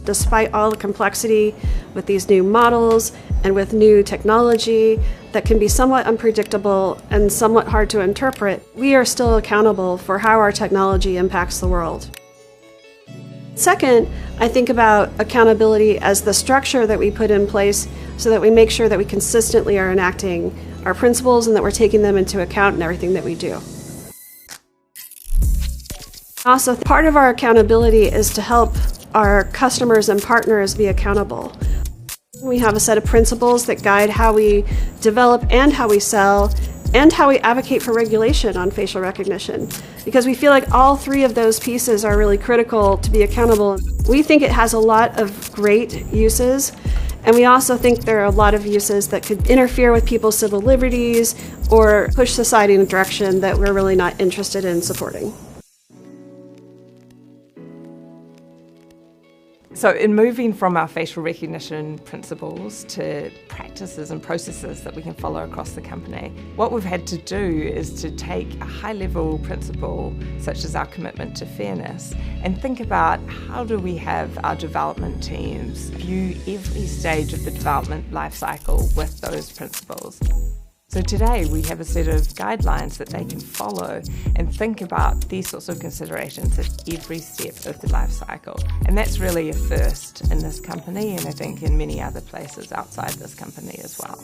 despite all the complexity with these new models and with new technology that can be somewhat unpredictable and somewhat hard to interpret, we are still accountable for how our technology impacts the world. Second, I think about accountability as the structure that we put in place so that we make sure that we consistently are enacting our principles and that we're taking them into account in everything that we do. Also, part of our accountability is to help our customers and partners be accountable. We have a set of principles that guide how we develop and how we sell and how we advocate for regulation on facial recognition, because we feel like all three of those pieces are really critical to be accountable. We think it has a lot of great uses, and we also think there are a lot of uses that could interfere with people's civil liberties or push society in a direction that we're really not interested in supporting. So in moving from our facial recognition principles to practices and processes that we can follow across the company, what we've had to do is to take a high-level principle, such as our commitment to fairness, and think about how do we have our development teams view every stage of the development life cycle with those principles. So today we have a set of guidelines that they can follow and think about these sorts of considerations at every step of the life cycle. And that's really a first in this company, and I think in many other places outside this company as well.